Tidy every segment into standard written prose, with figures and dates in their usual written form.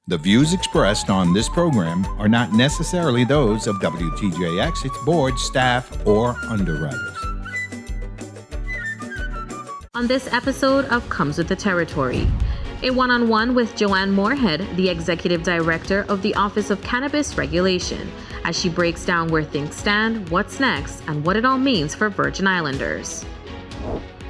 The views expressed on this program are not necessarily those of WTJX, its board, staff, or underwriters. On this episode of Comes with the Territory, a one-on-one with Joanne Morehead, the Executive Director of the Office of Cannabis Regulation, as she breaks down where things stand, what's next, and what it all means for Virgin Islanders.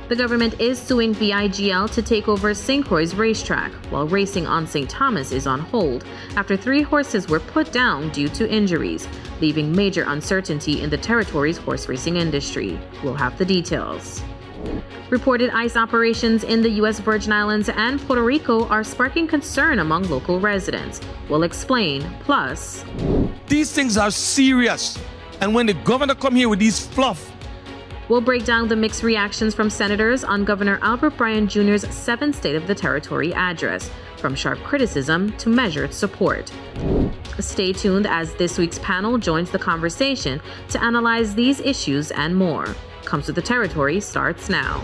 The government is suing VIGL to take over St. Croix Racetrack, while racing on St. Thomas is on hold after 3 horses were put down due to injuries, leaving major uncertainty in the territory's horse racing industry. We'll have the details. Reported ICE operations in the U.S. Virgin Islands and Puerto Rico are sparking concern among local residents. We'll explain. Plus, these things are serious, and when the governor come here with these fluff, we'll break down the mixed reactions from senators on Governor Albert Bryan Jr.'s 7th State of the Territory address, from sharp criticism to measured support. Stay tuned as this week's panel joins the conversation to analyze these issues and more. Comes with the Territory starts now.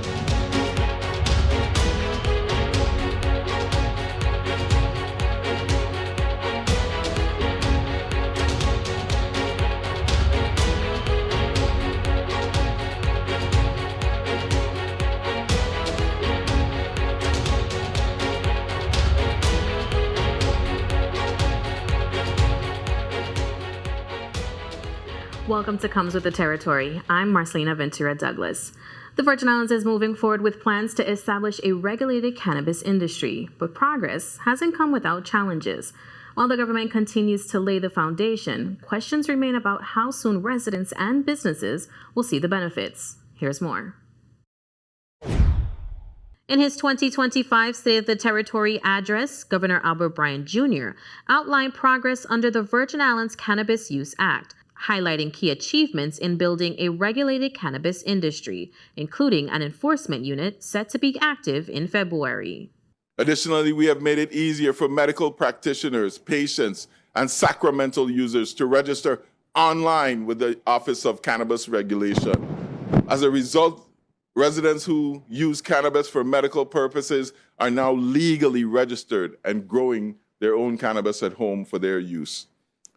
Welcome to Comes with the Territory. I'm Marcelina Ventura Douglas. The Virgin Islands is moving forward with plans to establish a regulated cannabis industry, but progress hasn't come without challenges. While the government continues to lay the foundation, questions remain about how soon residents and businesses will see the benefits. Here's more. In his 2025 State of the Territory address, Governor Albert Bryan Jr. outlined progress under the Virgin Islands Cannabis Use Act, highlighting key achievements in building a regulated cannabis industry, including an enforcement unit set to be active in February. Additionally, we have made it easier for medical practitioners, patients, and sacramental users to register online with the Office of Cannabis Regulation. As a result, residents who use cannabis for medical purposes are now legally registered and growing their own cannabis at home for their use.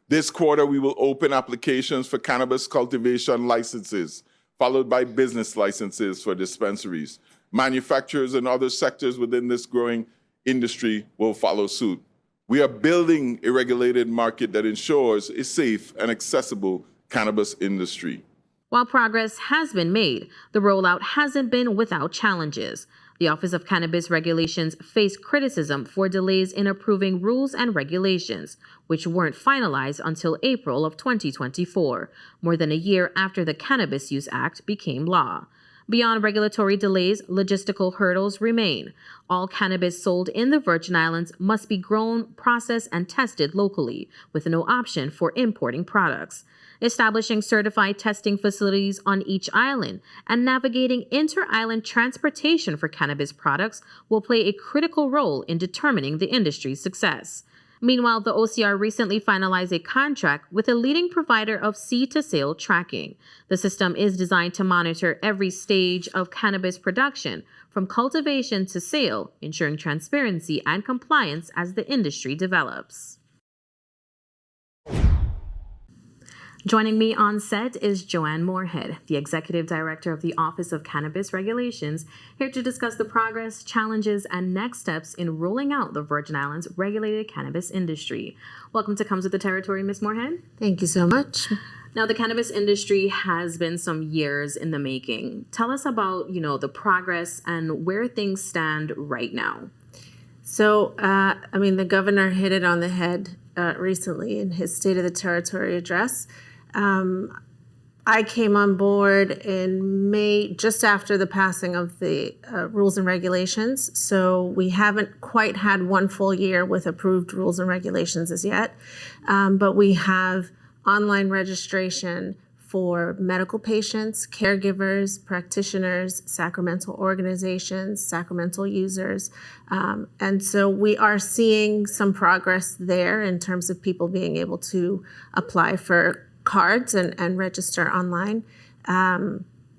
This quarter, we will open applications for cannabis cultivation licenses, followed by business licenses for dispensaries. Manufacturers and other sectors within this growing industry will follow suit. We are building a regulated market that ensures a safe and accessible cannabis industry. While progress has been made, the rollout hasn't been without challenges. The Office of Cannabis Regulations faced criticism for delays in approving rules and regulations, which weren't finalized until April of 2024, more than a year after the Cannabis Use Act became law. Beyond regulatory delays, logistical hurdles remain. All cannabis sold in the Virgin Islands must be grown, processed, and tested locally, with no option for importing products. Establishing certified testing facilities on each island and navigating inter-island transportation for cannabis products will play a critical role in determining the industry's success. Meanwhile, the OCR recently finalized a contract with a leading provider of seed-to-sale tracking. The system is designed to monitor every stage of cannabis production, from cultivation to sale, ensuring transparency and compliance as the industry develops. Joining me on set is Joanne Morehead, the Executive Director of the Office of Cannabis Regulations, here to discuss the progress, challenges, and next steps in rolling out the Virgin Islands regulated cannabis industry. Welcome to Comes with the Territory, Ms. Morehead. Thank you so much. Now, the cannabis industry has been some years in the making. Tell us about, the progress and where things stand right now. So, the governor hit it on the head recently in his State of the Territory address. I came on board in May, just after the passing of the rules and regulations. So we haven't quite had one full year with approved rules and regulations as yet. But we have online registration for medical patients, caregivers, practitioners, sacramental organizations, sacramental users. And so we are seeing some progress there in terms of people being able to apply for cards and register online.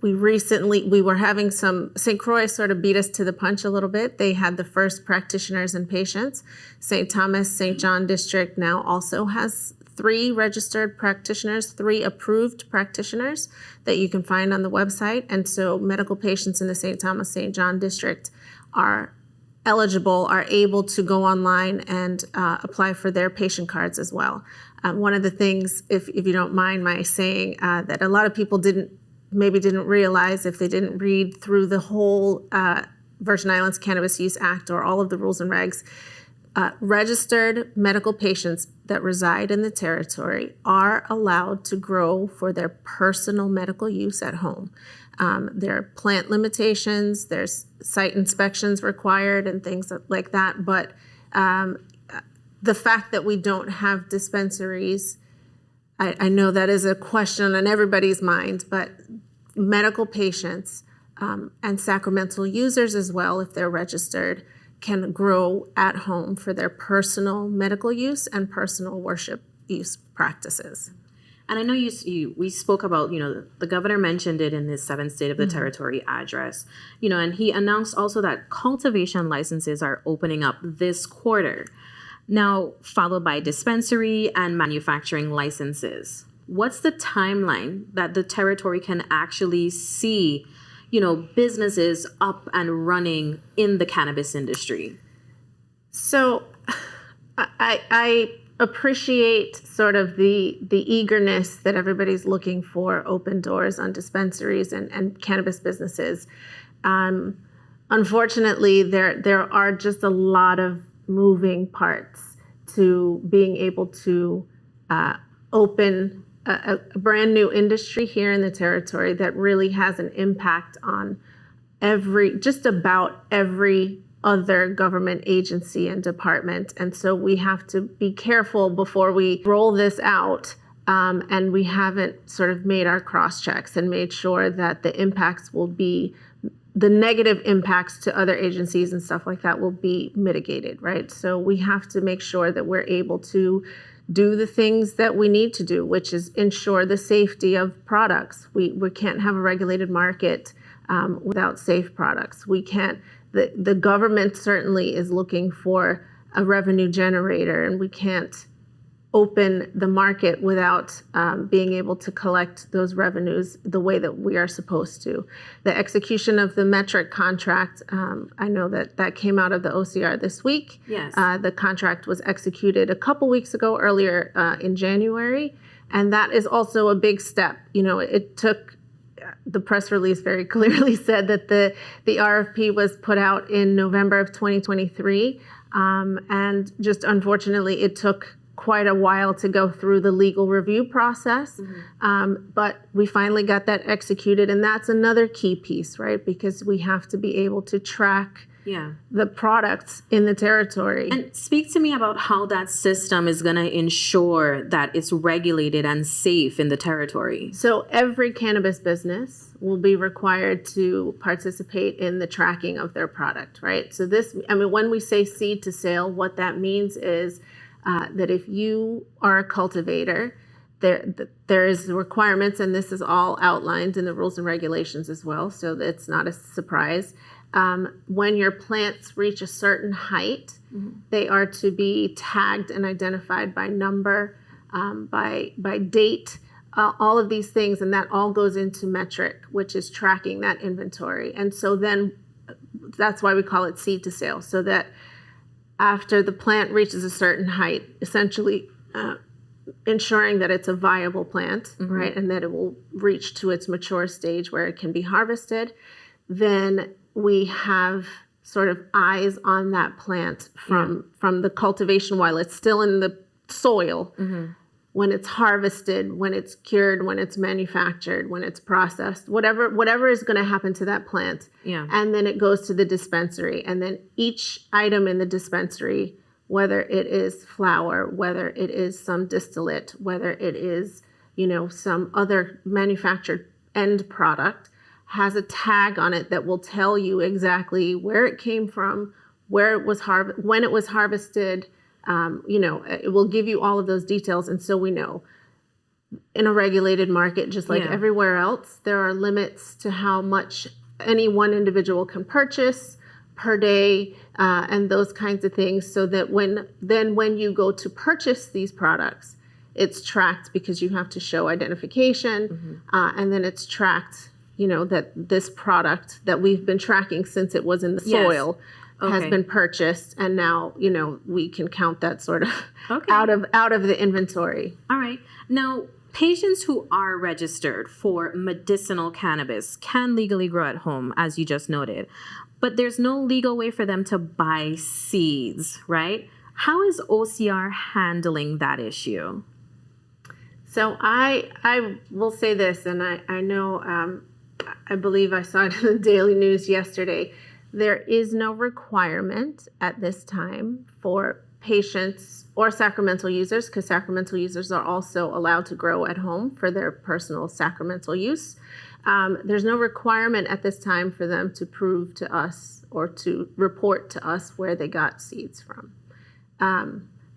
we were having St. Croix sort of beat us to the punch a little bit. They had the first practitioners and patients. St. Thomas, St. John District now also has 3 registered practitioners, 3 approved practitioners that you can find on the website. And so medical patients in the St. Thomas, St. John District are eligible, are able to go online and apply for their patient cards as well. One of the things, if you don't mind my saying, that a lot of people didn't realize if they didn't read through the whole Virgin Islands Cannabis Use Act or all of the rules and regs, registered medical patients that reside in the territory are allowed to grow for their personal medical use at home. There are plant limitations, there's site inspections required and things like that, but the fact that we don't have dispensaries, I know that is a question on everybody's mind, but medical patients and sacramental users as well, if they're registered, can grow at home for their personal medical use and personal worship use practices. And I know we spoke about, the governor mentioned it in his 7th State of the Territory address, and he announced also that cultivation licenses are opening up this quarter, now followed by dispensary and manufacturing licenses. What's the timeline that the territory can actually see, businesses up and running in the cannabis industry? So I appreciate sort of the eagerness that everybody's looking for open doors on dispensaries and cannabis businesses. Unfortunately, there are just a lot of moving parts to being able to open a brand new industry here in the territory that really has an impact on just about every other government agency and department. And so we have to be careful before we roll this out, and we haven't sort of made our cross checks and made sure that the impacts will be, the negative impacts to other agencies and stuff like that will be mitigated, right? So we have to make sure that we're able to do the things that we need to do, which is ensure the safety of products. We can't have a regulated market without safe products. We can't, the government certainly is looking for a revenue generator, and we can't open the market without being able to collect those revenues the way that we are supposed to. The execution of the metric contract, I know that came out of the OCR this week. Yes. The contract was executed a couple weeks ago, earlier in January, and that is also a big step. It took, the press release very clearly said that the RFP was put out in November of 2023, and just unfortunately it took quite a while to go through the legal review process. But we finally got that executed, and that's another key piece, right? Because we have to be able to track the products in the territory. And speak to me about how that system is going to ensure that it's regulated and safe in the territory. So every cannabis business will be required to participate in the tracking of their product, right? So when we say seed to sale, what that means is that if you are a cultivator, there is requirements, and this is all outlined in the rules and regulations as well, so it's not a surprise. When your plants reach a certain height, they are to be tagged and identified by number, by date, all of these things, and that all goes into metric, which is tracking that inventory. And so then that's why we call it seed to sale, so that after the plant reaches a certain height, essentially ensuring that it's a viable plant, right, and that it will reach to its mature stage where it can be harvested, then we have sort of eyes on that plant from the cultivation while it's still in the soil, when it's harvested, when it's cured, when it's manufactured, when it's processed, whatever is going to happen to that plant. And then it goes to the dispensary. And then each item in the dispensary, whether it is flour, whether it is some distillate, whether it is, some other manufactured end product, has a tag on it that will tell you exactly where it came from, where it was when it was harvested. It will give you all of those details, and so we know. in a regulated market, just like Yeah. everywhere else, there are limits to how much any one individual can purchase per day, and those kinds of things, so that when you go to purchase these products, it's tracked because you have to show identification, and then it's tracked, that this product that we've been tracking since it was in the Yes. soil has Okay. been purchased, and now, we can count that sort of Okay. out of the inventory. All right. Now, patients who are registered for medicinal cannabis can legally grow at home, as you just noted, but there's no legal way for them to buy seeds, right? How is OCR handling that issue? So I will say this, and I know, I believe I saw it in the Daily News yesterday. There is no requirement at this time for patients or sacramental users, because sacramental users are also allowed to grow at home for their personal sacramental use. There's no requirement at this time for them to prove to us or to report to us where they got seeds from.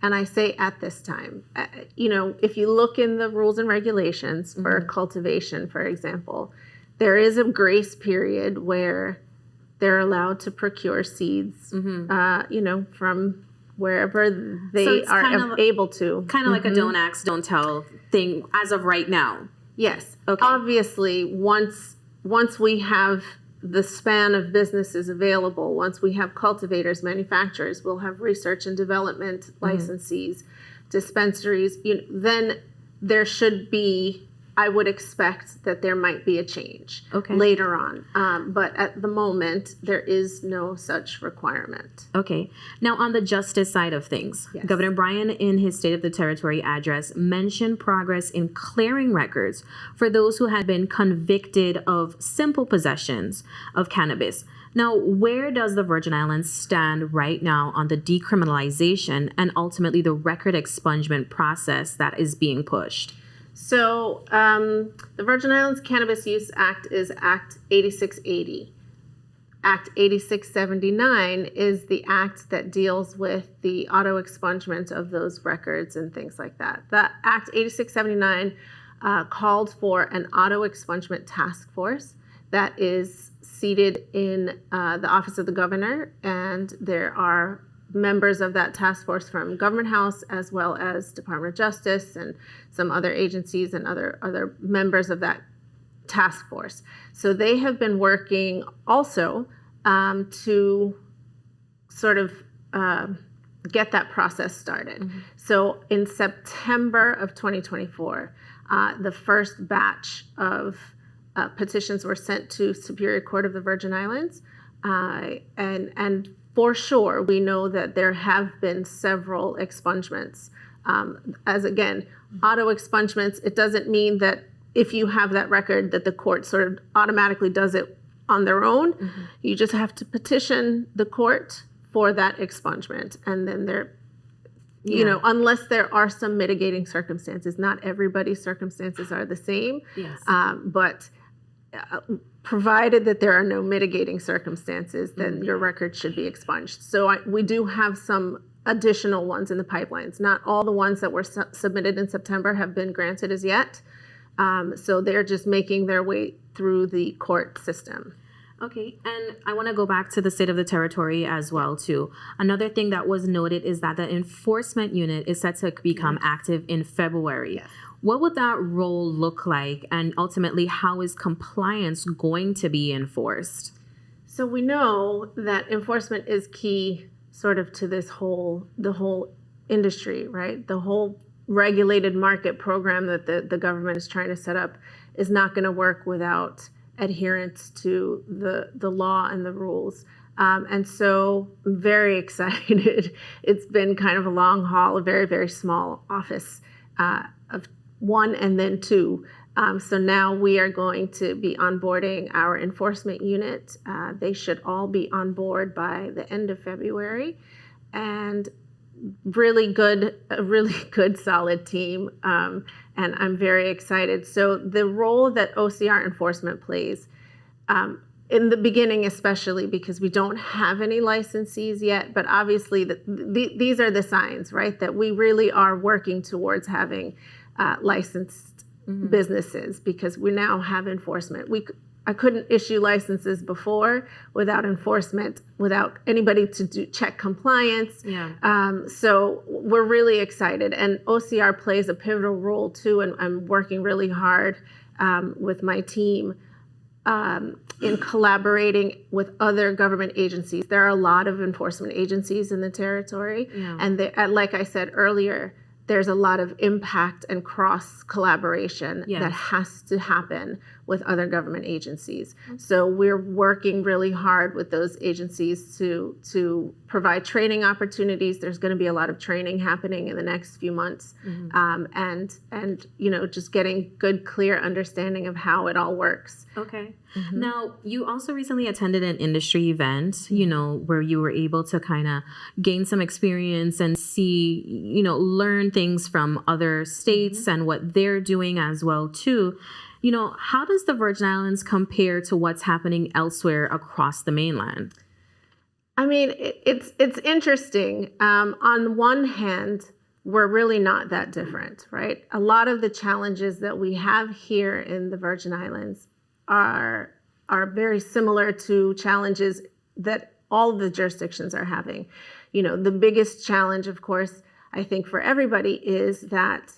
And I say at this time, if you look in the rules and regulations for cultivation, for example, there is a grace period where they're allowed to procure seeds, from wherever they So it's are kind of- able to. Kind of like a don't ask, don't tell thing as of right now. Yes. Okay. Obviously, once we have the span of businesses available, once we have cultivators, manufacturers, we'll have research and development licensees, dispensaries, then there should be, I would expect that there might be a change later on. But at the moment, there is no such requirement. Okay. Now, on the justice side of things, Yes. Governor Bryan, in his State of the Territory address, mentioned progress in clearing records for those who had been convicted of simple possessions of cannabis. Now, where does the Virgin Islands stand right now on the decriminalization and ultimately the record expungement process that is being pushed? So the Virgin Islands Cannabis Use Act is Act 8680. Act 8679 is the act that deals with the auto expungement of those records and things like that. The Act 8679 called for an auto expungement task force that is seated in the Office of the Governor, and there are members of that task force from Government House, as well as Department of Justice and some other agencies and other members of that task force. So they have been working also to sort of get that process started. So in September of 2024, the first batch of petitions were sent to Superior Court of the Virgin Islands, and for sure, we know that there have been several expungements. As again, auto expungements, it doesn't mean that if you have that record that the court sort of automatically does it on their own. You just have to petition the court for that expungement. And then unless there are some mitigating circumstances, not everybody's circumstances are the same. Yes. But provided that there are no mitigating circumstances, then your record should be expunged. So we do have some additional ones in the pipelines. Not all the ones that were submitted in September have been granted as yet. So they're just making their way through the court system. Okay, and I want to go back to the State of the Territory as well, too. Another thing that was noted is that the enforcement unit is set to become active in February. Yes. What would that role look like, and ultimately, how is compliance going to be enforced? So we know that enforcement is key sort of to the whole industry, right? The whole regulated market program that the government is trying to set up is not going to work without adherence to the law and the rules. And so I'm very excited. It's been kind of a long haul, a very, very small office of one and then two. So now we are going to be onboarding our enforcement unit. They should all be on board by the end of February. And a really good, solid team. And I'm very excited. So the role that OCR enforcement plays, in the beginning especially, because we don't have any licensees yet, but obviously these are the signs, right, that we really are working towards having licensed businesses because we now have enforcement. I couldn't issue licenses before without enforcement, without anybody to check compliance. So we're really excited. And OCR plays a pivotal role too, and I'm working really hard with my team in collaborating with other government agencies. There are a lot of enforcement agencies in the territory. And like I said earlier, there's a lot of impact and cross collaboration that has to happen with other government agencies. So we're working really hard with those agencies to provide training opportunities. There's going to be a lot of training happening in the next few months, and just getting good, clear understanding of how it all works. Okay. Now, you also recently attended an industry event, where you were able to kind of gain some experience and see, learn things from other states and what they're doing as well, too. How does the Virgin Islands compare to what's happening elsewhere across the mainland? I mean, it's interesting. On one hand, we're really not that different, right? A lot of the challenges that we have here in the Virgin Islands are very similar to challenges that all the jurisdictions are having. The biggest challenge, of course, I think for everybody is that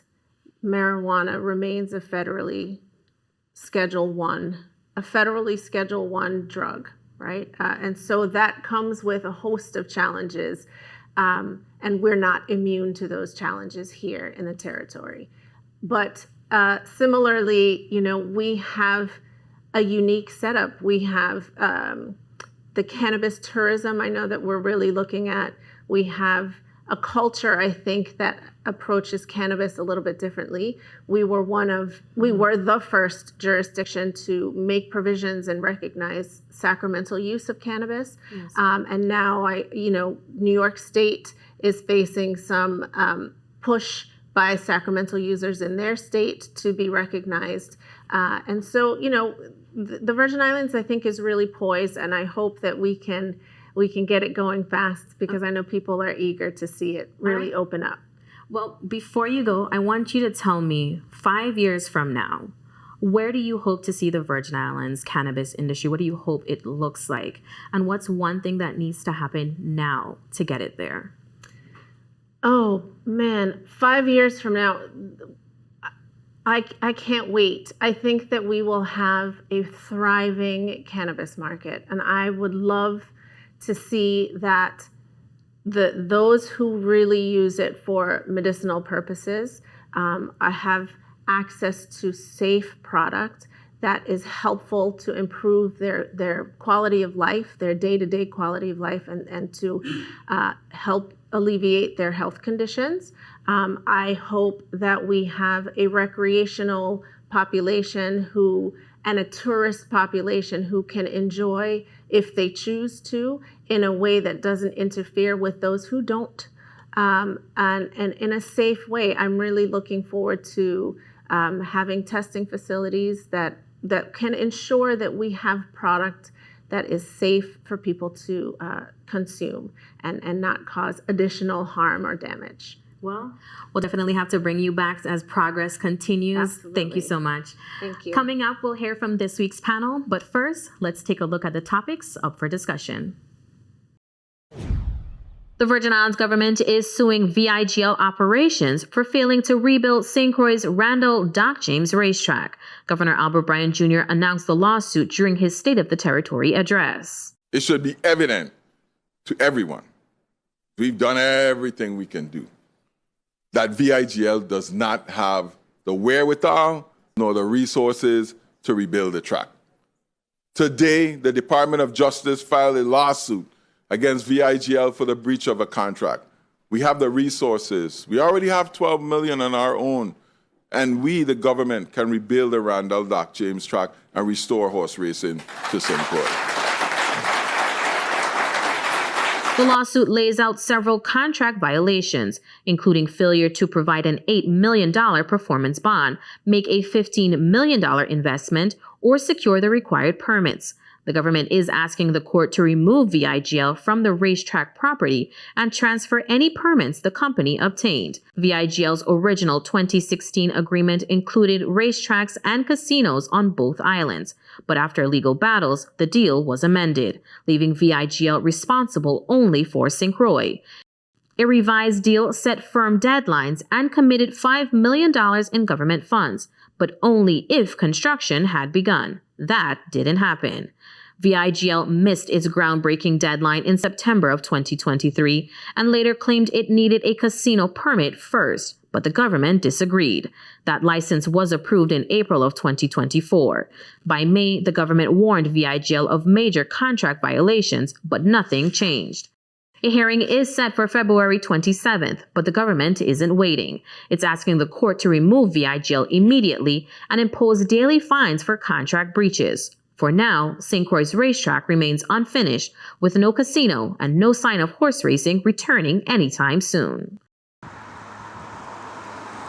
marijuana remains a federally Schedule I drug, right? And so that comes with a host of challenges, and we're not immune to those challenges here in the territory. But similarly, we have a unique setup. We have the cannabis tourism, I know that we're really looking at. We have a culture, I think, that approaches cannabis a little bit differently. We were the first jurisdiction to make provisions and recognize sacramental use of cannabis. And now New York State is facing some push by sacramental users in their state to be recognized. And so, the Virgin Islands, I think, is really poised, and I hope that we can get it going fast because I know people are eager to see it really open up. Well, before you go, I want you to tell me 5 years from now, where do you hope to see the Virgin Islands cannabis industry? What do you hope it looks like? And what's one thing that needs to happen now to get it there? Oh, man, 5 years from now, I can't wait. I think that we will have a thriving cannabis market, and I would love to see that those who really use it for medicinal purposes have access to safe product that is helpful to improve their quality of life, their day-to-day quality of life, and to help alleviate their health conditions. I hope that we have a recreational population and a tourist population who can enjoy, if they choose to, in a way that doesn't interfere with those who don't, and in a safe way. I'm really looking forward to having testing facilities that can ensure that we have product that is safe for people to consume and not cause additional harm or damage. Well, we'll definitely have to bring you back as progress continues. Absolutely. Thank you so much. Thank you. Coming up, we'll hear from this week's panel. But first, let's take a look at the topics up for discussion. The Virgin Islands government is suing VIGL operations for failing to rebuild St. Croix's Randall Doc James Racetrack. Governor Albert Bryan Jr. announced the lawsuit during his State of the Territory address. It should be evident to everyone, we've done everything we can do, that VIGL does not have the wherewithal nor the resources to rebuild the track. Today, the Department of Justice filed a lawsuit against VIGL for the breach of a contract. We have the resources. We already have $12 million on our own, and we, the government, can rebuild the Randall Doc James track and restore horse racing to St. Croix. The lawsuit lays out several contract violations, including failure to provide an $8 million performance bond, make a $15 million investment, or secure the required permits. The government is asking the court to remove VIGL from the Racetrack property and transfer any permits the company obtained. VIGL's original 2016 agreement included racetracks and casinos on both islands, but after legal battles, the deal was amended, leaving VIGL responsible only for St. Croix. A revised deal set firm deadlines and committed $5 million in government funds, but only if construction had begun. That didn't happen. VIGL missed its groundbreaking deadline in September of 2023 and later claimed it needed a casino permit first, but the government disagreed. That license was approved in April of 2024. By May, the government warned VIGL of major contract violations, but nothing changed. A hearing is set for February 27th, but the government isn't waiting. It's asking the court to remove VIGL immediately and impose daily fines for contract breaches. For now, St. Croix Racetrack remains unfinished, with no casino and no sign of horse racing returning anytime soon.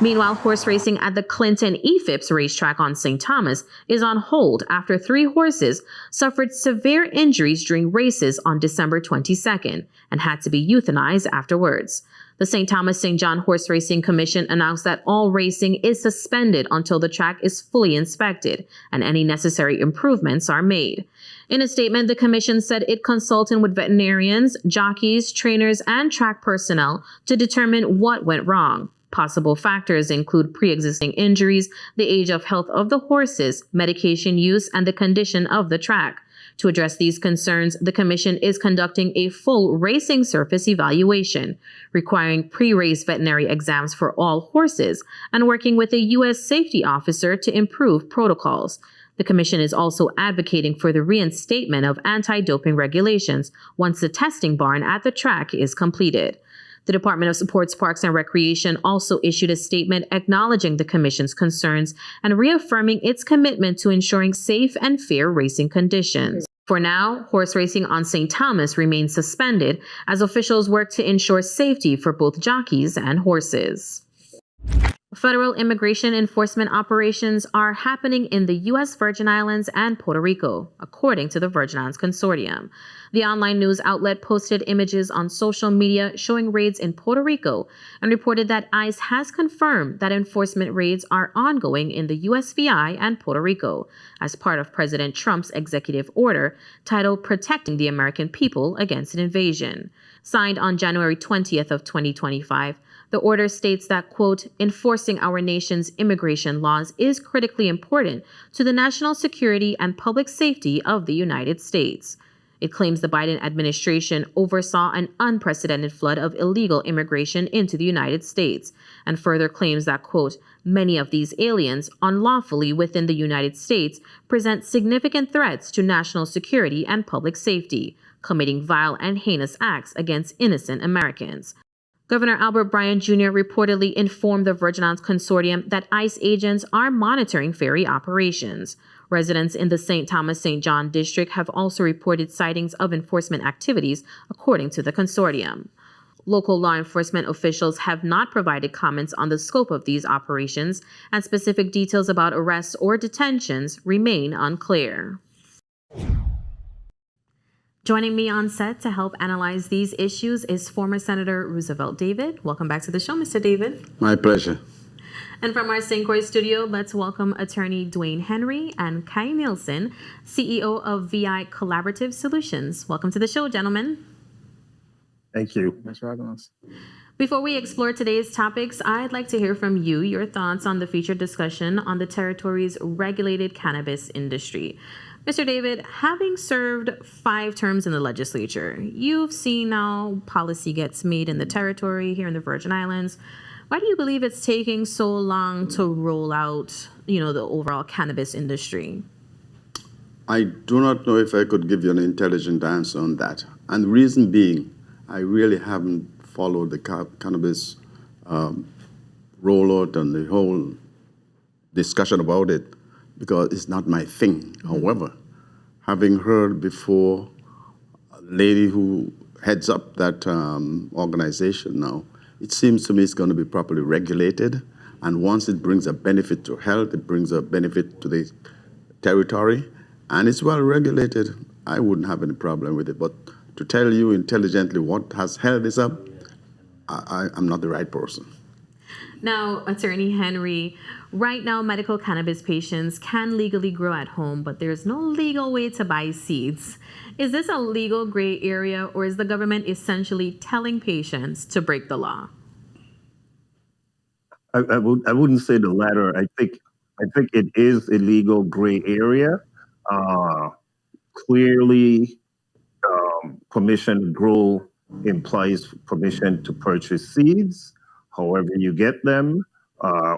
Meanwhile, horse racing at the Clinton EFIPS racetrack on St. Thomas is on hold after 3 horses suffered severe injuries during races on December 22nd and had to be euthanized afterwards. The St. Thomas-St. John Horse Racing Commission announced that all racing is suspended until the track is fully inspected and any necessary improvements are made. In a statement, the commission said it consulted with veterinarians, jockeys, trainers, and track personnel to determine what went wrong. Possible factors include pre-existing injuries, the age of health of the horses, medication use, and the condition of the track. To address these concerns, the Commission is conducting a full racing surface evaluation, requiring pre-race veterinary exams for all horses, and working with a U.S. safety officer to improve protocols. The Commission is also advocating for the reinstatement of anti-doping regulations once the testing barn at the track is completed. The Department of Sports, Parks, and Recreation also issued a statement acknowledging the Commission's concerns and reaffirming its commitment to ensuring safe and fair racing conditions. For now, horse racing on St. Thomas remains suspended as officials work to ensure safety for both jockeys and horses. Federal immigration enforcement operations are happening in the U.S. Virgin Islands and Puerto Rico, according to the Virgin Islands Consortium. The online news outlet posted images on social media showing raids in Puerto Rico and reported that ICE has confirmed that enforcement raids are ongoing in the USVI and Puerto Rico as part of President Trump's executive order titled Protecting the American People Against an Invasion. Signed on January 20th of 2025, the order states that, quote, enforcing our nation's immigration laws is critically important to the national security and public safety of the United States. It claims the Biden administration oversaw an unprecedented flood of illegal immigration into the United States, and further claims that, quote, many of these aliens unlawfully within the United States present significant threats to national security and public safety, committing vile and heinous acts against innocent Americans. Governor Albert Bryan Jr. reportedly informed the Virgin Islands Consortium that ICE agents are monitoring ferry operations. Residents in the St. Thomas-St. John district have also reported sightings of enforcement activities, according to the consortium. Local law enforcement officials have not provided comments on the scope of these operations, and specific details about arrests or detentions remain unclear. Joining me on set to help analyze these issues is former Senator Roosevelt David. Welcome back to the show, Mr. David. My pleasure. And from our St. Croix studio, let's welcome attorney Dwayne Henry and Kai Nielsen, CEO of VI Collaborative Solutions. Welcome to the show, gentlemen. Thank you. Thanks for having us. Before we explore today's topics, I'd like to hear from you, your thoughts on the featured discussion on the territory's regulated cannabis industry. Mr. David, having served 5 terms in the legislature, you've seen how policy gets made in the territory here in the Virgin Islands. Why do you believe it's taking so long to roll out, the overall cannabis industry? I do not know if I could give you an intelligent answer on that. And the reason being, I really haven't followed the cannabis rollout and the whole discussion about it, because it's not my thing. Mm-hmm. However, having heard before a lady who heads up that organization now, it seems to me it's going to be properly regulated. And once it brings a benefit to health, it brings a benefit to the territory, and it's well regulated, I wouldn't have any problem with it. But to tell you intelligently what has held this up, I'm not the right person. Now, Attorney Henry, right now medical cannabis patients can legally grow at home, but there's no legal way to buy seeds. Is this a legal gray area, or is the government essentially telling patients to break the law? I wouldn't say the latter. I think it is a legal gray area. Clearly, permission to grow implies permission to purchase seeds, however you get them,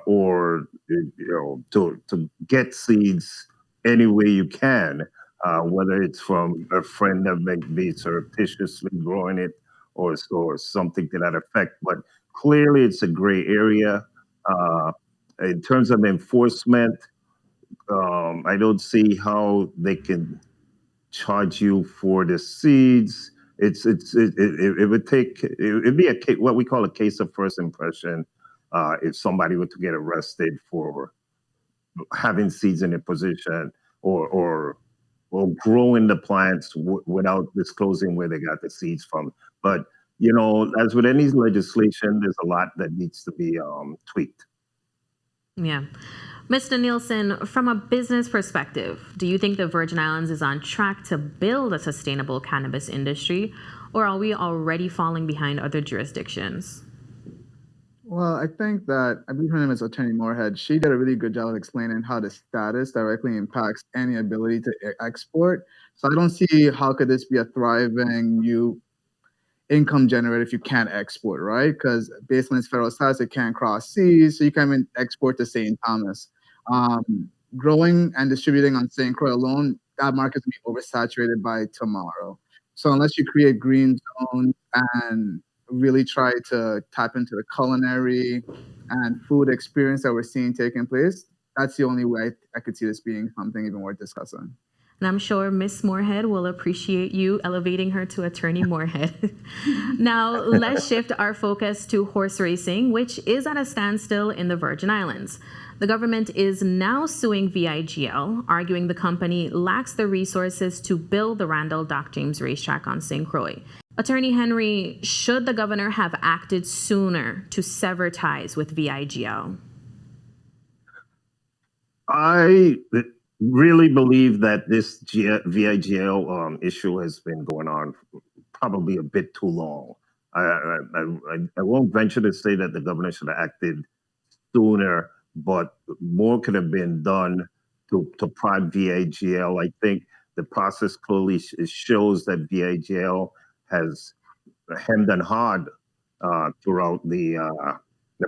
or to get seeds any way you can, whether it's from a friend that may be surreptitiously growing it or something to that effect. But clearly, it's a gray area. In terms of enforcement, I don't see how they can charge you for the seeds. It would be what we call a case of first impression if somebody were to get arrested for having seeds in their possession or growing the plants without disclosing where they got the seeds from. But as with any legislation, there's a lot that needs to be tweaked. Yeah. Mr. Nielsen, from a business perspective, do you think the Virgin Islands is on track to build a sustainable cannabis industry, or are we already falling behind other jurisdictions? Well, I think that, I believe her name is Attorney Morehead. She did a really good job of explaining how the status directly impacts any ability to export. So I don't see how could this be a thriving new income generator if you can't export, right? Because based on its federal status, it can't cross seas, so you can't even export to St. Thomas. Growing and distributing on St. Croix alone, that market's gonna be oversaturated by tomorrow. So unless you create green zones and really try to tap into the culinary and food experience that we're seeing taking place, that's the only way I could see this being something even worth discussing. And I'm sure Miss Morehead will appreciate you elevating her to Attorney Morehead. Now, let's shift our focus to horse racing, which is at a standstill in the Virgin Islands. The government is now suing VIGL, arguing the company lacks the resources to build the Randall Doc James Racetrack on St. Croix. Attorney Henry, should the governor have acted sooner to sever ties with VIGL? I really believe that this VIGL issue has been going on probably a bit too long. I won't venture to say that the governor should have acted sooner, but more could have been done to prod VIGL. I think the process clearly shows that VIGL has hemmed and hawed throughout the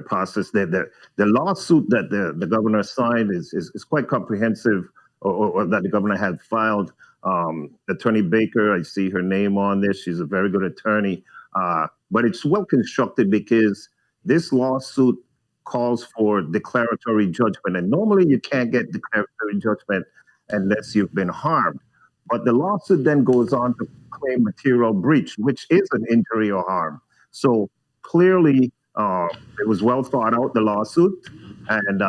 process. The lawsuit that the governor signed is quite comprehensive, or that the governor had filed. Attorney Baker, I see her name on this. She's a very good attorney, but it's well constructed because this lawsuit calls for declaratory judgment, and normally you can't get declaratory judgment unless you've been harmed. But the lawsuit then goes on to claim material breach, which is an injury or harm. So clearly, it was well thought out, the lawsuit, and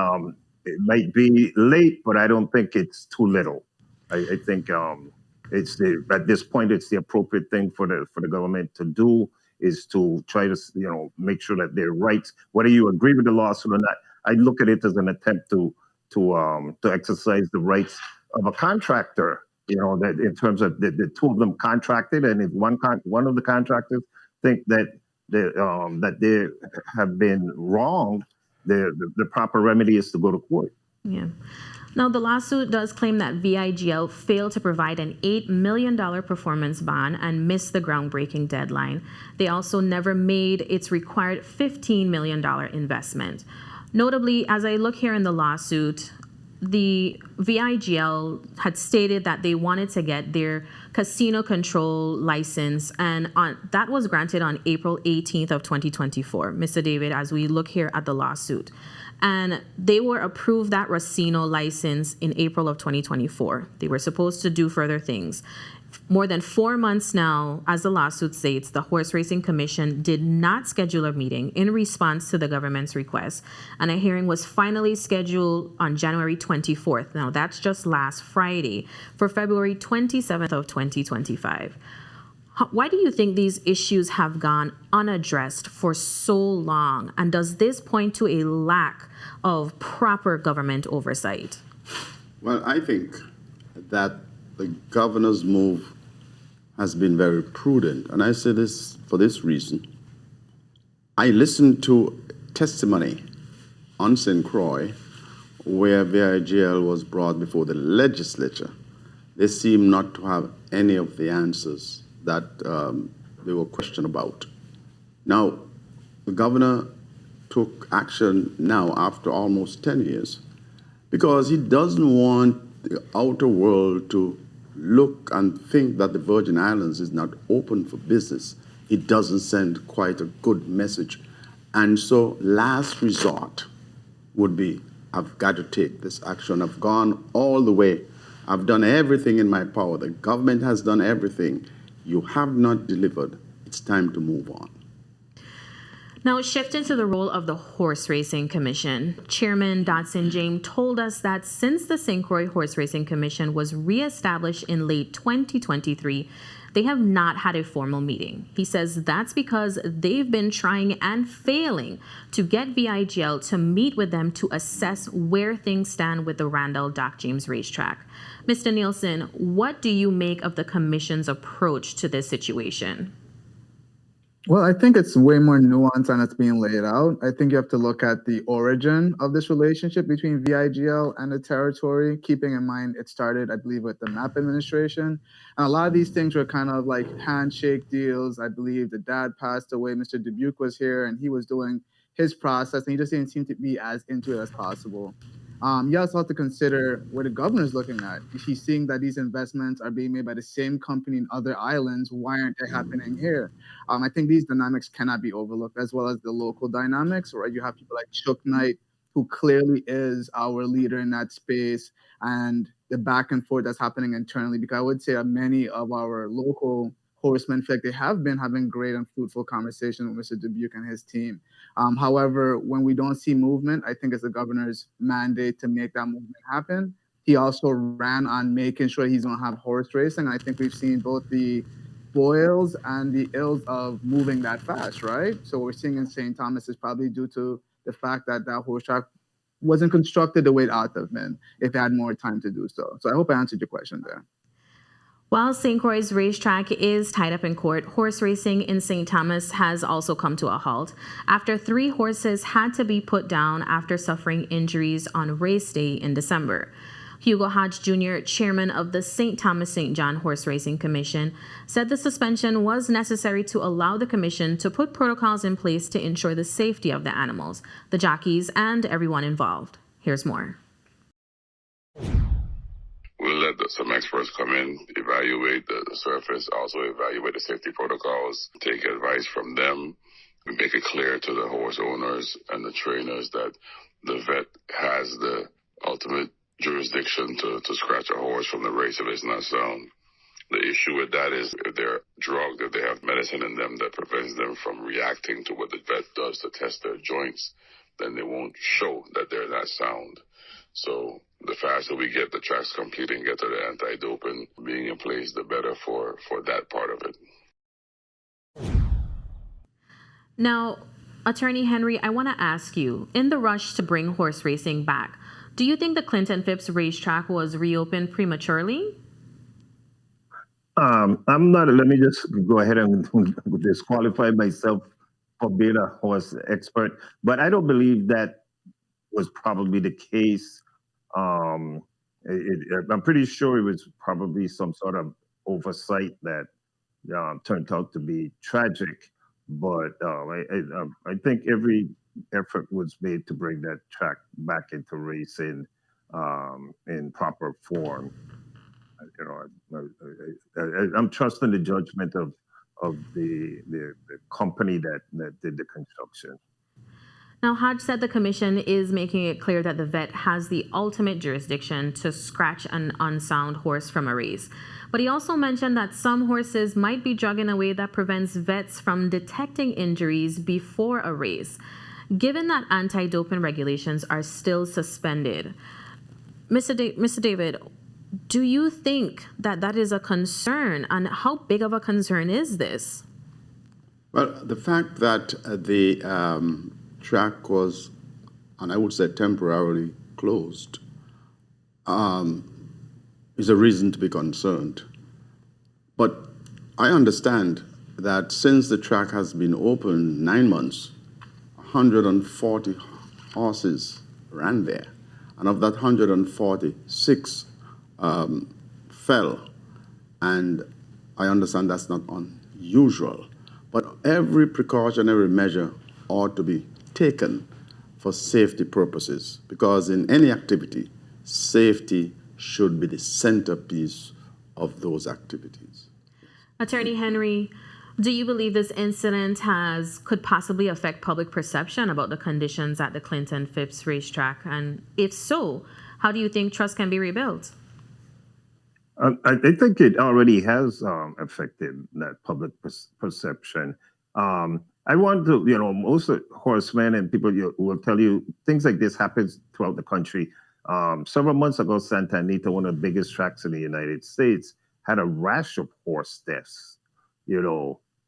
it might be late, but I don't think it's too little. I think at this point, it's the appropriate thing for the government to do is to try to make sure that their rights, whether you agree with the lawsuit or not, I look at it as an attempt to exercise the rights of a contractor. That in terms of the two of them contracted, and if one of the contractors think that they have been wronged, the proper remedy is to go to court. Yeah. Now, the lawsuit does claim that VIGL failed to provide an $8 million performance bond and missed the groundbreaking deadline. They also never made its required $15 million investment. Notably, as I look here in the lawsuit, the VIGL had stated that they wanted to get their casino control license, and that was granted on April 18th of 2024, Mr. David, as we look here at the lawsuit. And they were approved that Racino license in April of 2024. They were supposed to do further things. More than 4 months now, as the lawsuit states, the Horse Racing Commission did not schedule a meeting in response to the government's request, and a hearing was finally scheduled on January 24th. Now, that's just last Friday, for February 27th of 2025. Why do you think these issues have gone unaddressed for so long, and does this point to a lack of proper government oversight? Well, I think that the governor's move has been very prudent, and I say this for this reason. I listened to testimony on St. Croix where VIGL was brought before the legislature. They seem not to have any of the answers that they were questioned about. Now, the governor took action now after almost 10 years because he doesn't want the outer world to look and think that the Virgin Islands is not open for business. It doesn't send quite a good message. And so last resort would be, I've got to take this action. I've gone all the way. I've done everything in my power. The government has done everything. You have not delivered. It's time to move on. Now, shifting to the role of the Horse Racing Commission, Chairman Dotson James told us that since the St. Croix Horse Racing Commission was reestablished in late 2023, they have not had a formal meeting. He says that's because they've been trying and failing to get VIGL to meet with them to assess where things stand with the Randall Doc James Racetrack. Mr. Nielsen, what do you make of the Commission's approach to this situation? Well, I think it's way more nuanced than it's being laid out. I think you have to look at the origin of this relationship between VIGL and the territory, keeping in mind it started, I believe, with the MAP administration. And a lot of these things were kind of like handshake deals. I believe the dad passed away. Mr. Dubuque was here, and he was doing his process, and he just didn't seem to be as into it as possible. You also have to consider where the governor is looking at. If he's seeing that these investments are being made by the same company in other islands, why aren't they happening here? I think these dynamics cannot be overlooked, as well as the local dynamics, right? You have people like Chuck Knight, who clearly is our leader in that space, and the back and forth that's happening internally, because I would say that many of our local horsemen feel like they have been having great and fruitful conversations with Mr. Dubuque and his team. However, when we don't see movement, I think it's the governor's mandate to make that movement happen. He also ran on making sure he's going to have horse racing. I think we've seen both the foils and the ills of moving that fast, right? So what we're seeing in St. Thomas is probably due to the fact that that horse track wasn't constructed the way it ought to have been if it had more time to do so. So I hope I answered your question there. While St. Croix's racetrack is tied up in court, horse racing in St. Thomas has also come to a halt after 3 horses had to be put down after suffering injuries on race day in December. Hugo Hodge Jr., chairman of the St. Thomas St. John Horse Racing Commission, said the suspension was necessary to allow the commission to put protocols in place to ensure the safety of the animals, the jockeys, and everyone involved. Here's more. We'll let some experts come in, evaluate the surface, also evaluate the safety protocols, take advice from them, and make it clear to the horse owners and the trainers that the vet has the ultimate jurisdiction to scratch a horse from the race if it's not sound. The issue with that is if they're drugged, if they have medicine in them that prevents them from reacting to what the vet does to test their joints, then they won't show that they're not sound. So the faster we get the tracks complete and get to the anti-doping being in place, the better for that part of it. Now, Attorney Henry, I want to ask you, in the rush to bring horse racing back, do you think the Clinton Phipps racetrack was reopened prematurely? I'm not, let me just go ahead and disqualify myself for being a horse expert, but I don't believe that was probably the case. I'm pretty sure it was probably some sort of oversight that turned out to be tragic, but I think every effort was made to bring that track back into racing in proper form. I'm trusting the judgment of the company that did the construction. Now, Hodge said the commission is making it clear that the vet has the ultimate jurisdiction to scratch an unsound horse from a race. But he also mentioned that some horses might be drug in a way that prevents vets from detecting injuries before a race. Given that anti-doping regulations are still suspended, Mr. David, do you think that that is a concern, and how big of a concern is this? Well, the fact that the track was, and I would say temporarily closed, is a reason to be concerned. But I understand that since the track has been open 9 months, 140 horses ran there. And of that 146 fell. And I understand that's not unusual. But every precautionary measure ought to be taken for safety purposes, because in any activity, safety should be the centerpiece of those activities. Attorney Henry, do you believe this incident could possibly affect public perception about the conditions at the Clinton Phipps racetrack? And if so, how do you think trust can be rebuilt? I think it already has affected that public perception. I want to, most horsemen and people will tell you things like this happens throughout the country. Several months ago, Santa Anita, one of the biggest tracks in the United States, had a rash of horse deaths,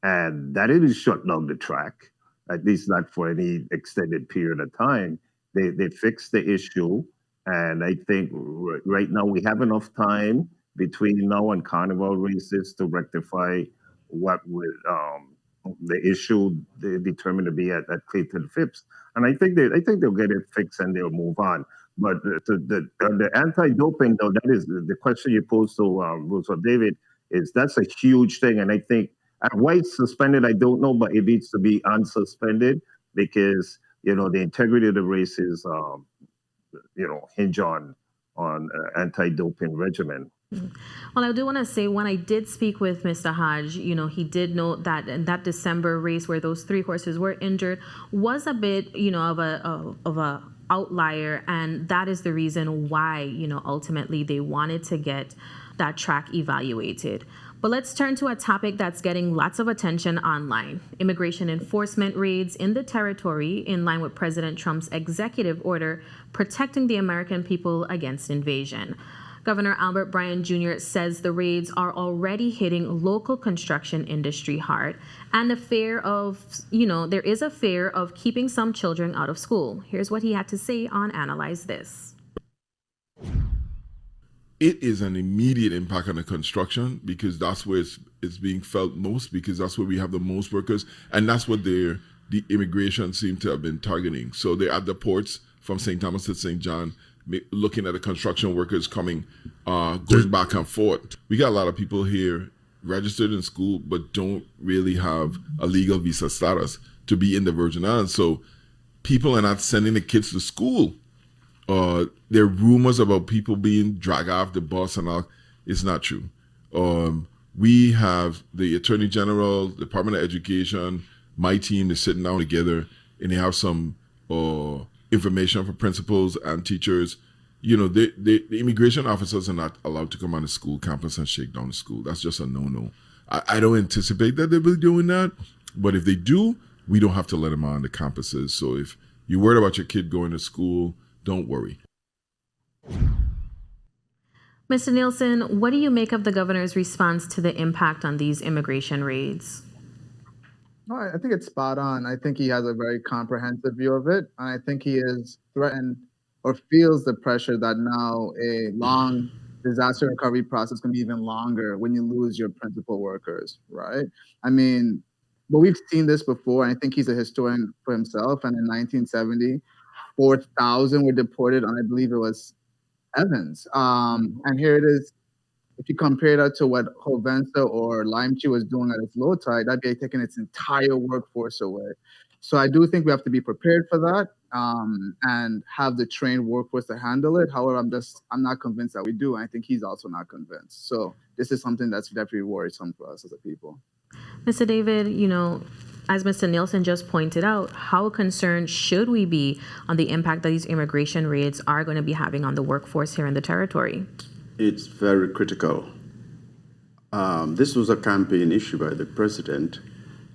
and that didn't shut down the track, at least not for any extended period of time. They fixed the issue, and I think right now we have enough time between now and carnival races to rectify what would the issue they determined to be at Clinton Phipps, and I think they'll get it fixed and they'll move on. But the anti-doping, though, that is the question you posed to Roosevelt David, that's a huge thing, and I think why it's suspended, I don't know, but it needs to be unsuspended because the integrity of the races hinge on anti-doping regimen. Well, I do want to say when I did speak with Mr. Hodge, he did note that in that December race where those 3 horses were injured was a bit, of a outlier, and that is the reason why, ultimately they wanted to get that track evaluated. But let's turn to a topic that's getting lots of attention online: immigration enforcement raids in the territory in line with President Trump's executive order protecting the American people against invasion. Governor Albert Bryan Jr. says the raids are already hitting local construction industry hard, and there is a fear of keeping some children out of school. Here's what he had to say on Analyze This. It is an immediate impact on the construction because that's where it's being felt most, because that's where we have the most workers, and that's what the immigration seem to have been targeting. So they're at the ports from St. Thomas to St. John, looking at the construction workers coming, going back and forth. We got a lot of people here registered in school, but don't really have a legal visa status to be in the Virgin Islands. So people are not sending the kids to school. There are rumors about people being dragged off the bus and all. It's not true. We have the Attorney General, Department of Education, my team is sitting down together, and they have some information for principals and teachers. The immigration officers are not allowed to come on the school campus and shake down the school. That's just a no-no. I don't anticipate that they'll be doing that, but if they do, we don't have to let them on the campuses. So if you're worried about your kid going to school, don't worry. Mr. Nielsen, what do you make of the governor's response to the impact on these immigration raids? No, I think it's spot on. I think he has a very comprehensive view of it. And I think he is threatened or feels the pressure that now a long disaster recovery process can be even longer when you lose your principal workers, right? But we've seen this before. And I think he's a historian for himself. And in 1970, 4,000 were deported on, I believe it was Evans. And here it is. If you compare that to what Hovensa or Limechee was doing at its low tide, that'd be taking its entire workforce away. So I do think we have to be prepared for that and have the trained workforce to handle it. However, I'm not convinced that we do. And I think he's also not convinced. So this is something that's definitely worrisome for us as a people. Mr. David, as Mr. Nielsen just pointed out, how concerned should we be on the impact that these immigration raids are going to be having on the workforce here in the territory? It's very critical. This was a campaign issue by the president,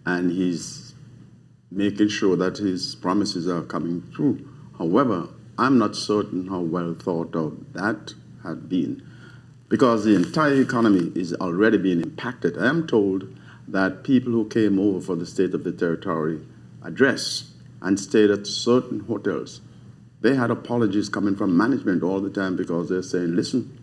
and he's making sure that his promises are coming through. However, I'm not certain how well thought of that had been, because the entire economy is already being impacted. I am told that people who came over for the State of the Territory address and stayed at certain hotels, they had apologies coming from management all the time because they're saying, listen,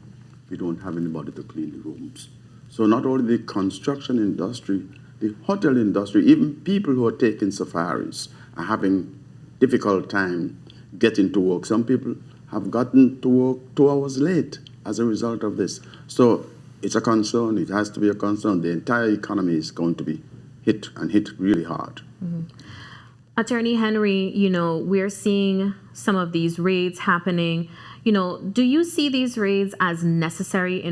we don't have anybody to clean the rooms. So not only the construction industry, the hotel industry, even people who are taking safaris are having difficult time getting to work. Some people have gotten to work 2 hours late as a result of this. So it's a concern. It has to be a concern. The entire economy is going to be hit, and hit really hard. Mm-hmm. Attorney Henry, we're seeing some of these raids happening. Do you see these raids as necessary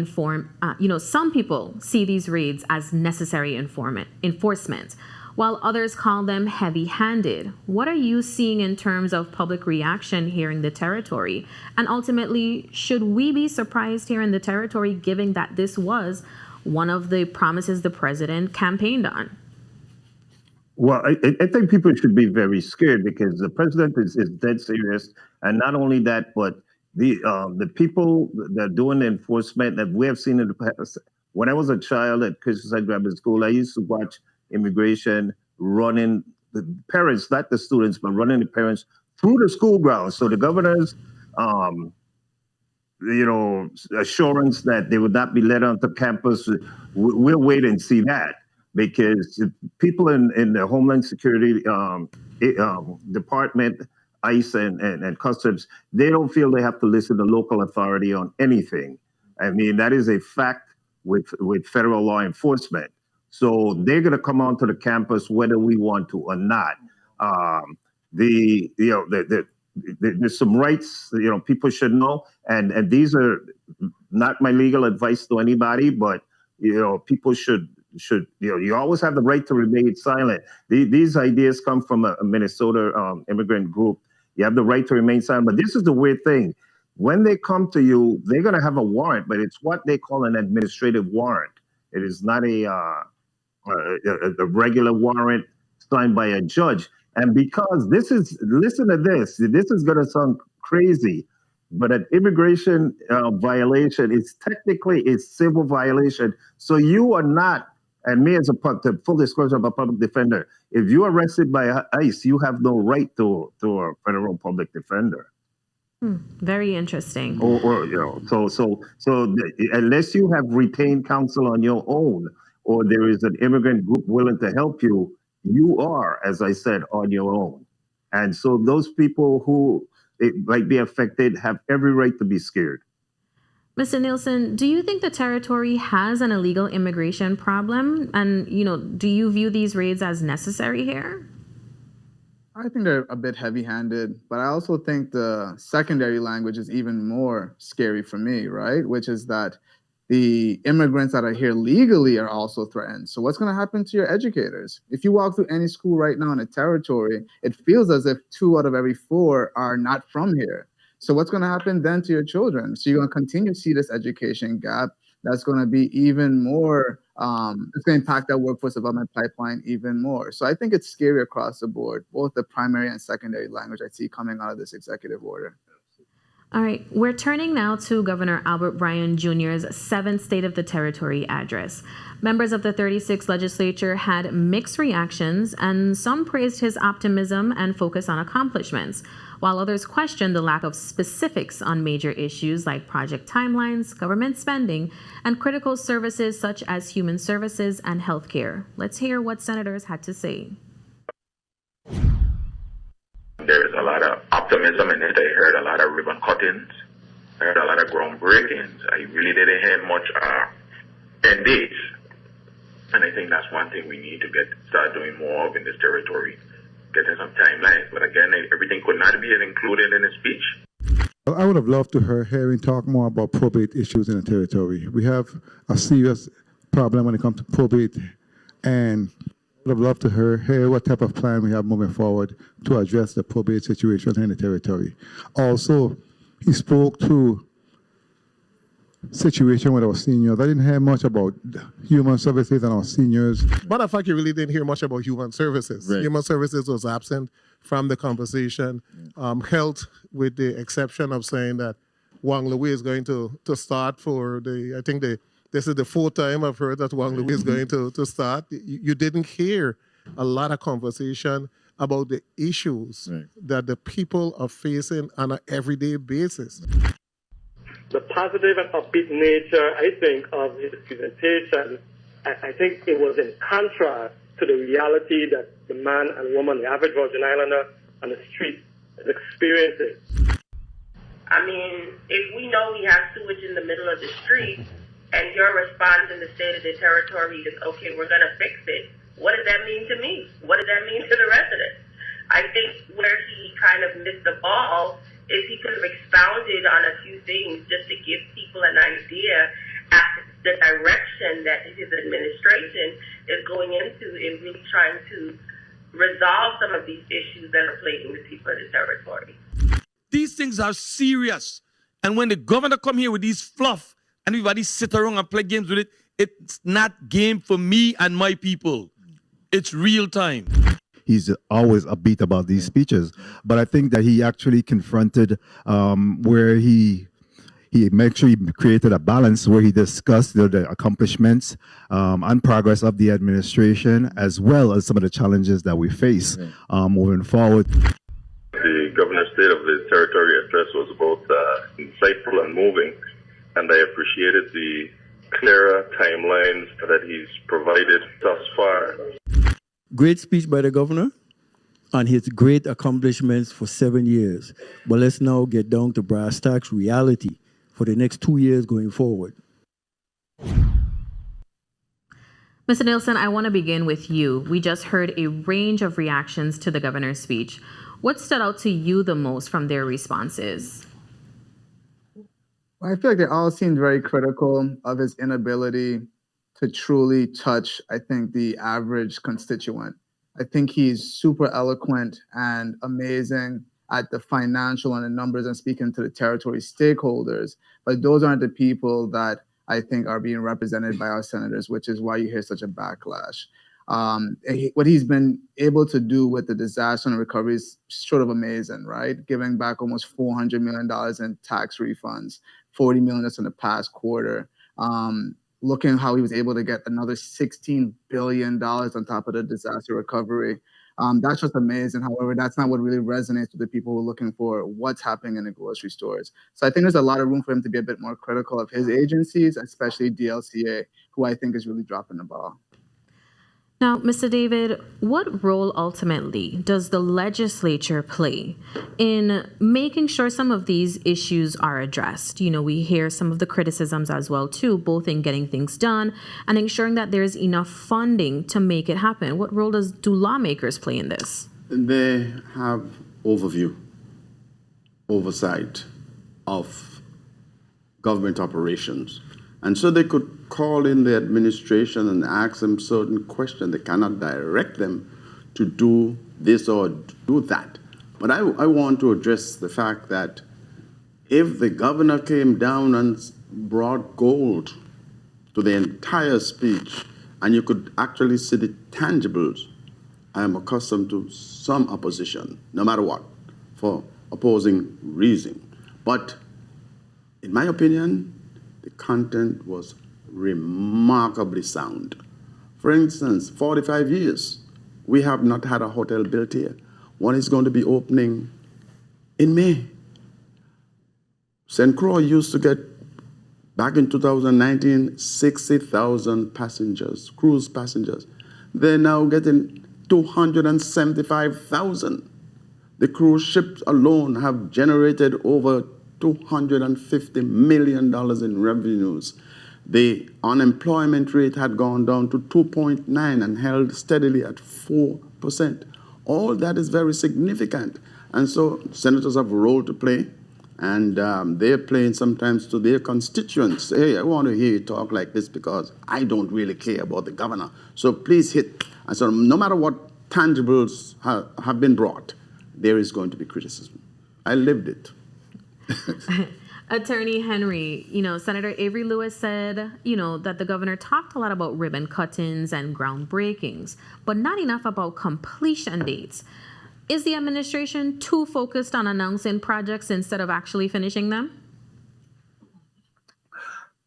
some people see these raids as necessary enforcement, while others call them heavy-handed. What are you seeing in terms of public reaction here in the territory? And ultimately, should we be surprised here in the territory, given that this was one of the promises the president campaigned on? Well, I think people should be very scared, because the president is dead serious. And not only that, but the people that are doing the enforcement that we have seen in the past. When I was a child at Christianside Grammar School, I used to watch immigration running the parents, not the students, but running the parents through the school grounds. So the governor's, assurance that they would not be let onto campus, we'll wait and see that. Because people in the Homeland Security Department, ICE and Customs, they don't feel they have to listen to local authority on anything. I mean, that is a fact with federal law enforcement. So they're going to come onto the campus whether we want to or not. There's some rights people should know, and these are not my legal advice to anybody, but people should you always have the right to remain silent. These ideas come from a Minnesota immigrant group. You have the right to remain silent, but this is the weird thing. When they come to you, they're going to have a warrant, but it's what they call an administrative warrant. It is not a regular warrant signed by a judge. And because listen to this is going to sound crazy, but an immigration violation is technically a civil violation. So you are not, and me as the full disclosure of a public defender, if you're arrested by ICE, you have no right to a federal public defender. Very interesting. So unless you have retained counsel on your own, or there is an immigrant group willing to help you, you are, as I said, on your own. And so those people who it might be affected have every right to be scared. Mr. Nielsen, do you think the territory has an illegal immigration problem? And, do you view these raids as necessary here? I think they're a bit heavy-handed, but I also think the secondary language is even more scary for me, right? Which is that the immigrants that are here legally are also threatened. So what's going to happen to your educators? If you walk through any school right now in the territory, it feels as if 2 out of every 4 are not from here. So what's going to happen then to your children? So you're going to continue to see this education gap. That's going to be even more, it's going to impact that workforce development pipeline even more. So I think it's scary across the board, both the primary and secondary language I see coming out of this executive order. All right, we're turning now to Governor Albert Bryan Jr.'s 7th State of the Territory address. Members of the 36th legislature had mixed reactions, and some praised his optimism and focus on accomplishments, while others questioned the lack of specifics on major issues like project timelines, government spending, and critical services such as human services and healthcare. Let's hear what senators had to say. There's a lot of optimism in it. I heard a lot of ribbon cuttings. I heard a lot of groundbreakings. I really didn't hear much end dates. And I think that's one thing we need to start doing more of in this territory, getting some timelines. But again, everything could not be included in the speech. Well, I would have loved to hear him talk more about probate issues in the territory. We have a serious problem when it comes to probate, and I would have loved to hear what type of plan we have moving forward to address the probate situation in the territory. Also, he spoke to situation with our seniors. I didn't hear much about human services and our seniors. Matter of fact, you really didn't hear much about human services. Right. Human services was absent from the conversation. Health, with the exception of saying that Wang Louis is going to start for this is the fourth time I've heard that Wang Louis is going to start. You didn't hear a lot of conversation about the issues that the people are facing on an everyday basis. The positive and upbeat nature, I think, of his presentation, I think it was in contrast to the reality that the man and woman, the average Virgin Islander on the street is experiencing. I mean, if we know we have sewage in the middle of the street and your response in the state of the territory is, okay, we're going to fix it, what does that mean to me? What does that mean to the residents? I think where he kind of missed the ball is he could have expounded on a few things just to give people an idea at the direction that his administration is going into in really trying to resolve some of these issues that are plaguing the people of the territory. These things are serious. And when the governor come here with these fluff and everybody sit around and play games with it, it's not game for me and my people. It's real time. He's always upbeat about these speeches, but I think that he actually confronted where he made sure he created a balance where he discussed the accomplishments and progress of the administration, as well as some of the challenges that we face moving forward. The governor's state of the territory address was both insightful and moving, and I appreciated the clearer timelines that he's provided thus far. Great speech by the governor on his great accomplishments for 7 years. But let's now get down to brass tacks reality for the next 2 years going forward. Mr. Nielsen, I want to begin with you. We just heard a range of reactions to the governor's speech. What stood out to you the most from their responses? I feel like they all seemed very critical of his inability to truly touch, I think, the average constituent. I think he's super eloquent and amazing at the financial and the numbers and speaking to the territory stakeholders, but those aren't the people that I think are being represented by our senators, which is why you hear such a backlash. What he's been able to do with the disaster and recovery is sort of amazing, right? Giving back almost $400 million in tax refunds, $40 million just in the past quarter. Looking how he was able to get another $16 billion on top of the disaster recovery. That's just amazing. However, that's not what really resonates with the people who are looking for what's happening in the grocery stores. So I think there's a lot of room for him to be a bit more critical of his agencies, especially DLCA, who I think is really dropping the ball. Now, Mr. David, what role ultimately does the legislature play in making sure some of these issues are addressed? You know, we hear some of the criticisms as well, too, both in getting things done and ensuring that there's enough funding to make it happen. What role do lawmakers play in this? They have oversight of government operations. And so they could call in the administration and ask them certain questions. They cannot direct them to do this or do that. But I want to address the fact that if the governor came down and brought gold to the entire speech, and you could actually see the tangibles, I am accustomed to some opposition, no matter what, for opposing reason. But in my opinion, the content was remarkably sound. For instance, 45 years, we have not had a hotel built here. One is going to be opening in May. St. Croix used to get, back in 2019, 60,000 passengers, cruise passengers. They're now getting 275,000. The cruise ships alone have generated over $250 million in revenues. The unemployment rate had gone down to 2.9 and held steadily at 4%. All that is very significant. And so senators have a role to play, and they're playing sometimes to their constituents. Hey, I want to hear you talk like this because I don't really care about the governor. So please hit. And so no matter what tangibles have been brought, there is going to be criticism. I lived it. Attorney Henry, Senator Avery Lewis said, that the governor talked a lot about ribbon cuttings and groundbreakings, but not enough about completion dates. Is the administration too focused on announcing projects instead of actually finishing them?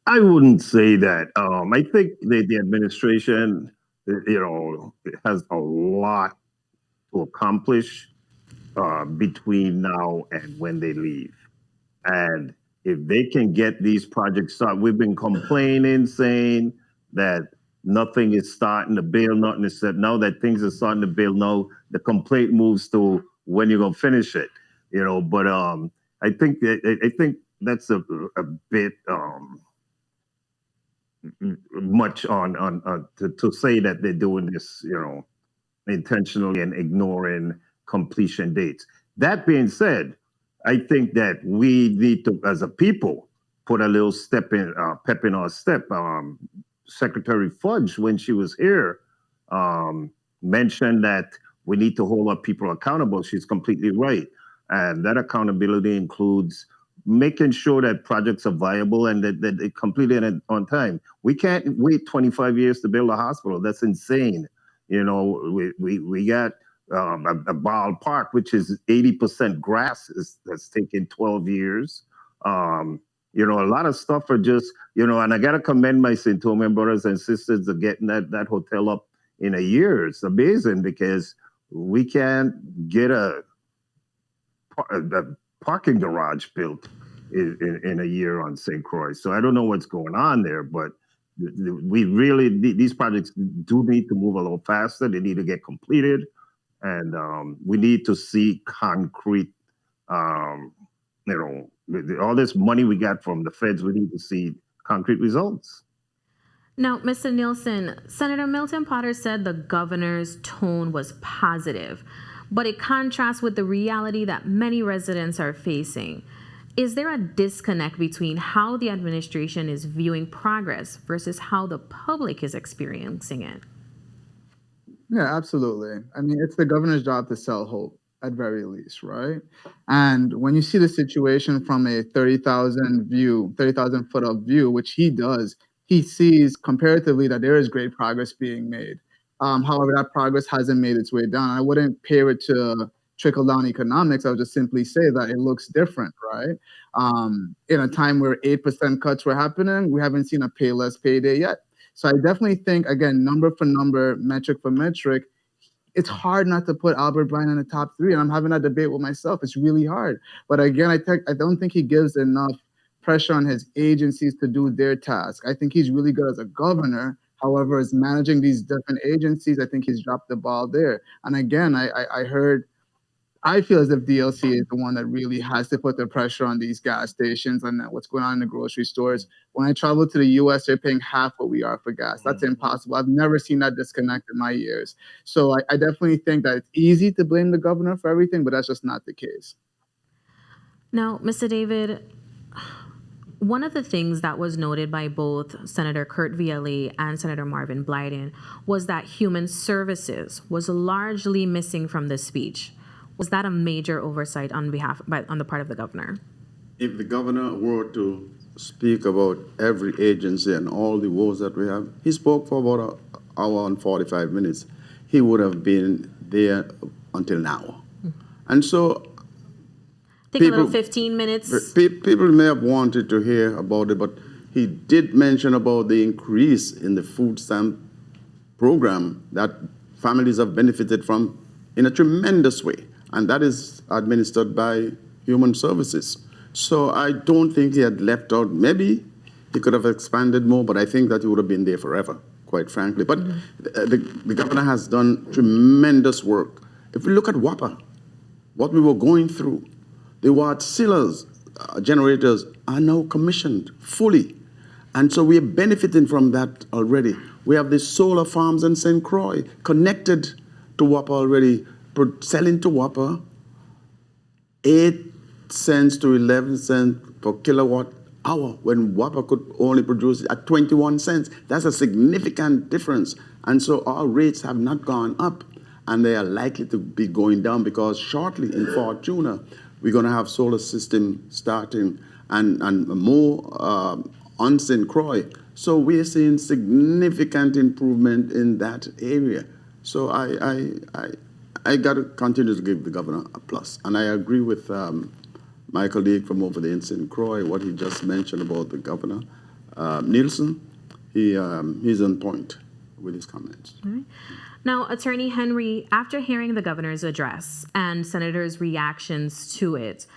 I wouldn't say that. I think the administration, has a lot to accomplish between now and when they leave. And if they can get these projects started, we've been complaining, saying that nothing is starting to build, nothing is set. Now that things are starting to build, now the complaint moves to when you're gonna finish it. But I think that's a bit much on to say that they're doing this, intentionally and ignoring completion dates. That being said, I think that we need to, as a people, put a little pep in our step. Secretary Fudge, when she was here, mentioned that we need to hold our people accountable. She's completely right. And that accountability includes making sure that projects are viable and that they completed on time. We can't wait 25 years to build a hospital. That's insane. We got a ballpark, which is 80% grass, that's taken 12 years. A lot of stuff are just, and I got to commend my St. Thomas brothers and sisters of getting that hotel up in a year. It's amazing because we can't get a parking garage built in a year on St. Croix. So I don't know what's going on there, but these projects do need to move a little faster. They need to get completed. And we need to see concrete, all this money we got from the feds, we need to see concrete results. Now, Mr. Nielsen, Senator Milton Potter said the governor's tone was positive, but it contrasts with the reality that many residents are facing. Is there a disconnect between how the administration is viewing progress versus how the public is experiencing it? Yeah, absolutely. I mean, it's the governor's job to sell hope at very least, right? And when you see the situation from a 30,000 foot up view, which he does, he sees comparatively that there is great progress being made. However, that progress hasn't made its way down. I wouldn't pair it to trickle-down economics. I would just simply say that it looks different, right? In a time where 8% cuts were happening, we haven't seen a pay less payday yet. So I definitely think, again, number for number, metric for metric, it's hard not to put Albert Bryan in the top three. And I'm having that debate with myself. It's really hard. But again, I don't think he gives enough pressure on his agencies to do their task. I think he's really good as a governor. However, as managing these different agencies, I think he's dropped the ball there. And again, I feel as if DLC is the one that really has to put the pressure on these gas stations and what's going on in the grocery stores. When I travel to the U.S., they're paying half what we are for gas. That's impossible. I've never seen that disconnect in my years. So I definitely think that it's easy to blame the governor for everything, but that's just not the case. Now, Mr. David, one of the things that was noted by both Senator Kurt Viale and Senator Marvin Blyden was that human services was largely missing from the speech. Was that a major oversight on the part of the governor? If the governor were to speak about every agency and all the woes that we have, he spoke for about an hour and 45 minutes. He would have been there until now. And so a little 15 minutes. People may have wanted to hear about it, but he did mention about the increase in the food stamp program that families have benefited from in a tremendous way. And that is administered by Human Services. So I don't think he had left out. Maybe he could have expanded more, but I think that he would have been there forever, quite frankly. But the governor has done tremendous work. If we look at WAPA, what we were going through, the Wärtsilä's generators are now commissioned fully. And so we are benefiting from that already. We have the solar farms in St. Croix connected to WAPA already, selling to WAPA 8 cents to 11 cents per kilowatt hour when WAPA could only produce at 21 cents. That's a significant difference. And so our rates have not gone up, and they are likely to be going down because shortly in Fortuna, we're going to have solar system starting, and more on St. Croix. So we're seeing significant improvement in that area. So I got to continue to give the governor a plus. And I agree with my colleague from over there in St. Croix, what he just mentioned about the governor. Nielsen, he's on point with his comments. All right. Now, Attorney Henry, after hearing the governor's address and senators' reactions to it,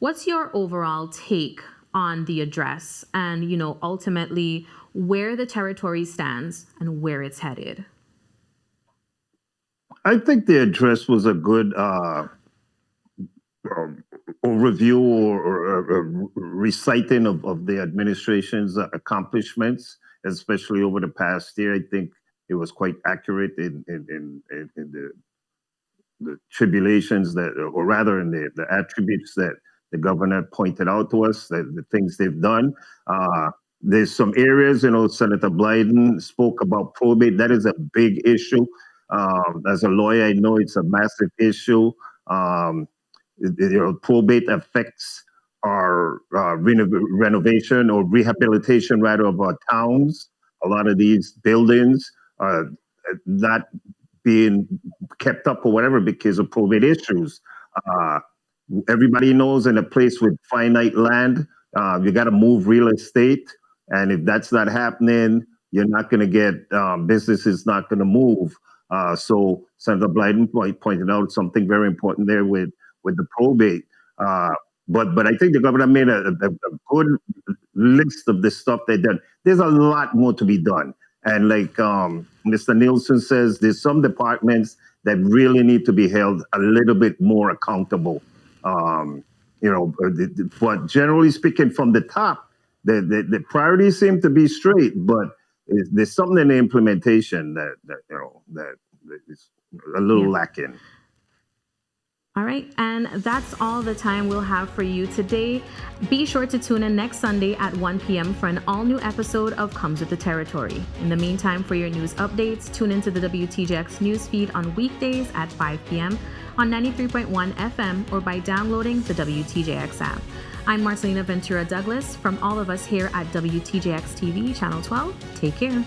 what's your overall take on the address and, ultimately where the territory stands and where it's headed? I think the address was a good overview or reciting of the administration's accomplishments, especially over the past year. I think it was quite accurate in the tribulations that, or rather in the attributes that the governor pointed out to us, the things they've done. There's some areas, Senator Blyden spoke about probate. That is a big issue. As a lawyer, I know it's a massive issue. Probate affects our renovation or rehabilitation, rather, of our towns. A lot of these buildings are not being kept up or whatever because of probate issues. Everybody knows in a place with finite land, you got to move real estate. And if that's not happening, you're not going to get, business is not going to move. So Senator Blyden pointed out something very important there with the probate. But I think the governor made a good list of the stuff they've done. There's a lot more to be done. And like Mr. Nielsen says, there's some departments that really need to be held a little bit more accountable. But generally speaking, from the top, the priorities seem to be straight, but there's something in the implementation that is a little lacking. All right, and that's all the time we'll have for you today. Be sure to tune in next Sunday at 1 p.m. for an all-new episode of Comes with the Territory. In the meantime, for your news updates, tune into the WTJX news feed on weekdays at 5 p.m. on 93.1 FM or by downloading the WTJX app. I'm Marcelina Ventura Douglas. From all of us here at WTJX TV, Channel 12, take care.